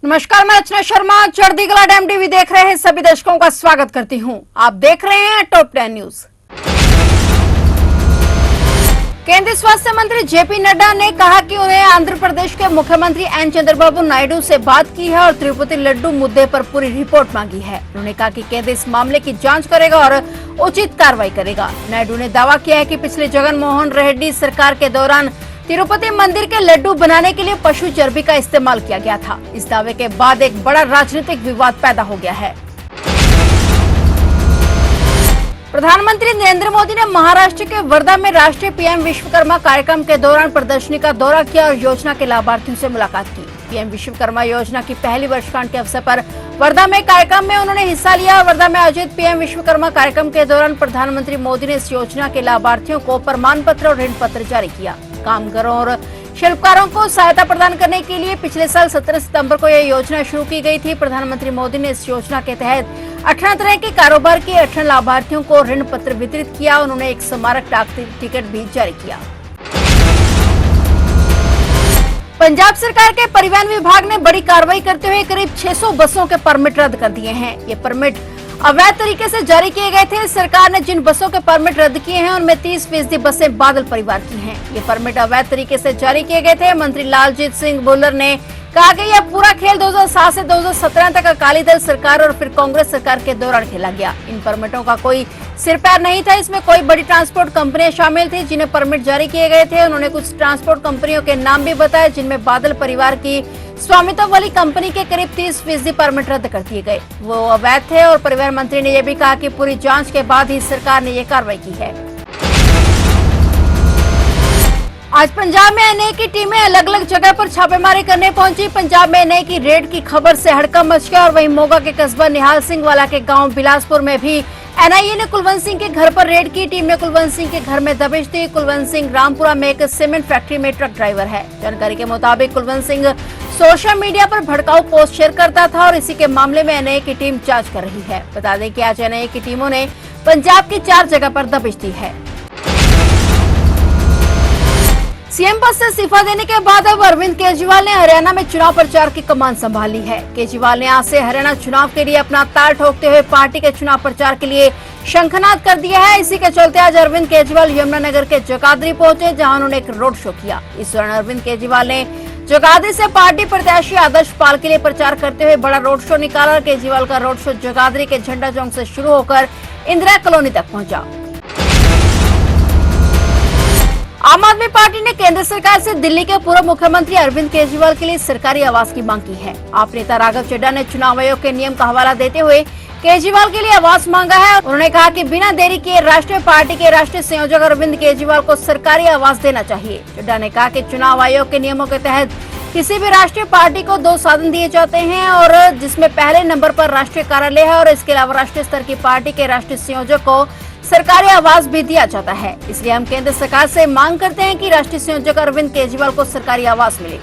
नमस्कार, मैं रचना Sharma चढ़दीगला dam TV देख रहे हैं सभी दर्शकों का स्वागत करती हूं। आप देख रहे हैं टॉप 10 न्यूज। केंद्रीय स्वास्थ्य मंत्री जेपी नड्डा ने कहा कि उन्हें आंध्र प्रदेश के मुख्यमंत्री एन चंद्रबाबू नायडू से बात की है और तिरुपति लड्डू मुद्दे पर पूरी रिपोर्ट मांगी है। उन्होंने कहा कि केंद्र इस मामले की जांच करेगा और उचित कार्रवाई करेगा। नायडू ने दावा किया है कि पिछले जगनमोहन रेड्डी सरकार के दौरान तिरुपति मंदिर के लड्डू बनाने के लिए पशु चर्बी का इस्तेमाल किया गया था। इस दावे के बाद एक बड़ा राजनीतिक विवाद पैदा हो गया है। प्रधानमंत्री नरेंद्र मोदी ने महाराष्ट्र के वर्धा में राष्ट्रीय पीएम विश्वकर्मा कार्यक्रम के दौरान प्रदर्शनी का दौरा किया और योजना के लाभार्थियों से मुलाकात की। पीएम विश्वकर्मा योजना की पहली वर्षगांठ के अवसर पर वर्धा में कार्यक्रम में उन्होंने हिस्सा लिया। वर्धा में आयोजित पीएम विश्वकर्मा कार्यक्रम के दौरान प्रधानमंत्री मोदी ने इस योजना के लाभार्थियों को प्रमाण पत्र और ऋण पत्र जारी किया। कामगारों और शिल्पकारों को सहायता प्रदान करने के लिए पिछले साल 17 सितंबर को यह योजना शुरू की गई थी। प्रधानमंत्री मोदी ने इस योजना के तहत 18 तरह के कारोबार के 18 लाभार्थियों को ऋण पत्र वितरित किया। उन्होंने एक स्मारक डाक टिकट भी जारी किया। पंजाब सरकार के परिवहन विभाग ने बड़ी कार्रवाई करते हुए करीब 600 बसों के परमिट रद्द कर दिए हैं। ये परमिट अवैध तरीके से जारी किए गए थे। सरकार ने जिन बसों के परमिट रद्द किए हैं उनमें 30% बसें बादल परिवार की हैं। ये परमिट अवैध तरीके से जारी किए गए थे। मंत्री लालजीत सिंह भुल्लर ने कहा कि यह पूरा खेल 2007 से 2017 तक अकाली दल सरकार और फिर कांग्रेस सरकार के दौरान खेला गया। इन परमिटों का कोई सिर पैर नहीं था। इसमें कोई बड़ी ट्रांसपोर्ट कंपनियां शामिल थी जिन्हें परमिट जारी किए गए थे। उन्होंने कुछ ट्रांसपोर्ट कंपनियों के नाम भी बताए जिनमें बादल परिवार की स्वामित्व वाली कंपनी के करीब 30% परमिट रद्द कर दिए गए, वो अवैध थे। और परिवहन मंत्री ने यह भी कहा कि पूरी जांच के बाद ही सरकार ने यह कार्रवाई की है। आज पंजाब में एनआईए की टीमें अलग अलग जगह पर छापेमारी करने पहुंची। पंजाब में एनआईए की रेड की खबर से हड़कंप मच गया और वहीं मोगा के कस्बा निहाल सिंह वाला के गांव बिलासपुर में भी एनआईए ने कुलवंत सिंह के घर पर रेड की। टीम ने कुलवंत सिंह के घर में दबिश दी। कुलवंत सिंह रामपुरा में एक सीमेंट फैक्ट्री में ट्रक ड्राइवर है। जानकारी के मुताबिक कुलवंत सिंह सोशल मीडिया पर भड़काऊ पोस्ट शेयर करता था और इसी के मामले में एनआईए की टीम जांच कर रही है। बता दें कि आज एनआईए की टीमों ने पंजाब की 4 जगह पर दबिश दी है। सीएम पद से इस्तीफा देने के बाद अब अरविंद केजरीवाल ने हरियाणा में चुनाव प्रचार की कमान संभाली है। केजरीवाल ने आज से हरियाणा चुनाव के लिए अपना ताल ठोकते हुए पार्टी के चुनाव प्रचार के लिए शंखनाद कर दिया है। इसी के चलते आज अरविंद केजरीवाल यमुनानगर के जगाधरी पहुंचे जहां उन्होंने एक रोड शो किया। इस दौरान अरविंद केजरीवाल ने जगाधरी से पार्टी प्रत्याशी आदर्श पाल के लिए प्रचार करते हुए बड़ा रोड शो निकाला। केजरीवाल का रोड शो जगाधरी के झंडा चौक से शुरू होकर इंदिरा कॉलोनी तक पहुंचा। आम आदमी पार्टी ने केंद्र सरकार से दिल्ली के पूर्व मुख्यमंत्री अरविंद केजरीवाल के लिए सरकारी आवास की मांग की है। आप नेता राघव चड्ढा ने चुनाव आयोग के नियम का हवाला देते हुए केजरीवाल के लिए आवास मांगा है। उन्होंने कहा कि बिना देरी किए राष्ट्रीय पार्टी के राष्ट्रीय संयोजक अरविंद केजरीवाल को सरकारी आवास देना चाहिए। चड्ढा ने कहा कि चुनाव आयोग के नियमों के तहत किसी भी राष्ट्रीय पार्टी को 2 साधन दिए जाते हैं और जिसमें पहले नंबर पर राष्ट्रीय कार्यालय है और इसके अलावा राष्ट्रीय स्तर की पार्टी के राष्ट्रीय संयोजक को सरकारी आवास भी दिया जाता है। इसलिए हम केंद्र सरकार से मांग करते हैं कि राष्ट्रीय संयोजक अरविंद केजरीवाल को सरकारी आवास मिले।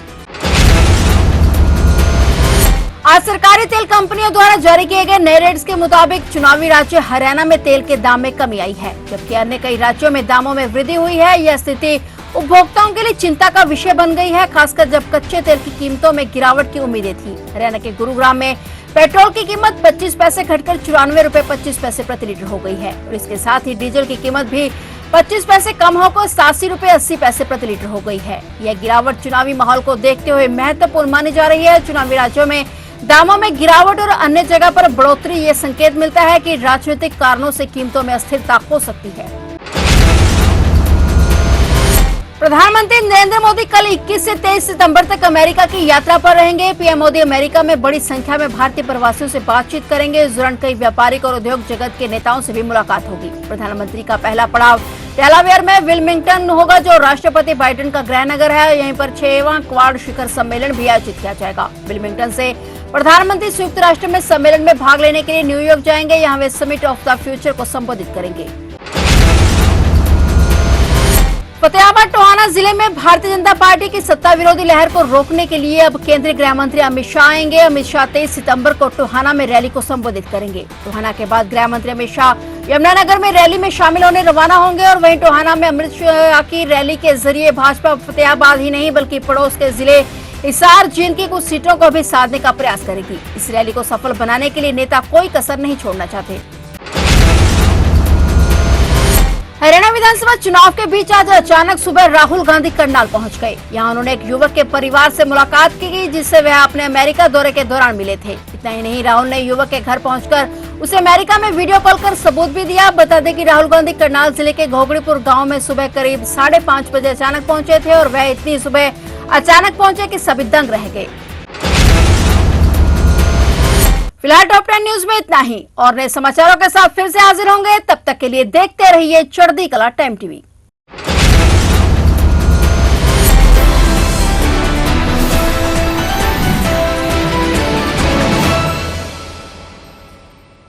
आज सरकारी तेल कंपनियों द्वारा जारी किए गए नए रेट्स के मुताबिक चुनावी राज्य हरियाणा में तेल के दाम में कमी आई है, जबकि अन्य कई राज्यों में दामों में वृद्धि हुई है। यह स्थिति उपभोक्ताओं के लिए चिंता का विषय बन गई है, खासकर जब कच्चे तेल की कीमतों में गिरावट की उम्मीदें थी। हरियाणा के गुरुग्राम में पेट्रोल की कीमत 25 पैसे घटकर 94 रुपए 25 पैसे प्रति लीटर हो गई है और इसके साथ ही डीजल की कीमत भी 25 पैसे कम होकर 87 रुपए 80 पैसे प्रति लीटर हो गई है। यह गिरावट चुनावी माहौल को देखते हुए महत्वपूर्ण मानी जा रही है। चुनावी राज्यों में दामों में गिरावट और अन्य जगह पर बढ़ोतरी ये संकेत मिलता है कि राजनीतिक कारणों से कीमतों में अस्थिरता हो सकती है। प्रधानमंत्री नरेंद्र मोदी कल 21 से 23 सितंबर तक अमेरिका की यात्रा पर रहेंगे। पीएम मोदी अमेरिका में बड़ी संख्या में भारतीय प्रवासियों से बातचीत करेंगे। इस दौरान कई व्यापारिक और उद्योग जगत के नेताओं से भी मुलाकात होगी। प्रधानमंत्री का पहला पड़ाव डेलावेयर में विल्मिंगटन होगा जो राष्ट्रपति बाइडेन का गृहनगर है। यहीं पर 6वां क्वाड शिखर सम्मेलन भी आयोजित किया जाएगा। विल्मिंगटन से प्रधानमंत्री संयुक्त राष्ट्र में सम्मेलन में भाग लेने के लिए न्यूयॉर्क जाएंगे। यहाँ वे समिट ऑफ द फ्यूचर को संबोधित करेंगे। फतेहाबाद टोहाना जिले में भारतीय जनता पार्टी की सत्ता विरोधी लहर को रोकने के लिए अब केंद्रीय गृह मंत्री अमित शाह आएंगे। अमित शाह 23 सितंबर को टोहाना में रैली को संबोधित करेंगे। टोहाना के बाद गृह मंत्री अमित शाह यमुनानगर में रैली में शामिल होने रवाना होंगे और वहीं टोहाना में अमित शाह की रैली के जरिए भाजपा फतेहाबाद ही नहीं बल्कि पड़ोस के जिले हिसार जींद की कुछ सीटों को भी साधने का प्रयास करेगी। इस रैली को सफल बनाने के लिए नेता कोई कसर नहीं छोड़ना चाहते। हरियाणा विधानसभा चुनाव के बीच आज अचानक सुबह राहुल गांधी करनाल पहुंच गए। यहां उन्होंने एक युवक के परिवार से मुलाकात की जिससे वह अपने अमेरिका दौरे के दौरान मिले थे। इतना ही नहीं, राहुल ने युवक के घर पहुंचकर उसे अमेरिका में वीडियो कॉल कर सबूत भी दिया। बता दें कि राहुल गांधी करनाल जिले के घोगड़ीपुर गांव में सुबह करीब 5:30 बजे अचानक पहुंचे थे और वह इतनी सुबह अचानक पहुंचे कि सभी दंग रह गए। फिलहाल टॉप 10 न्यूज में इतना ही और नए समाचारों के साथ फिर से हाजिर होंगे। तब तक के लिए देखते रहिए चढ़ती कला टाइम टीवी।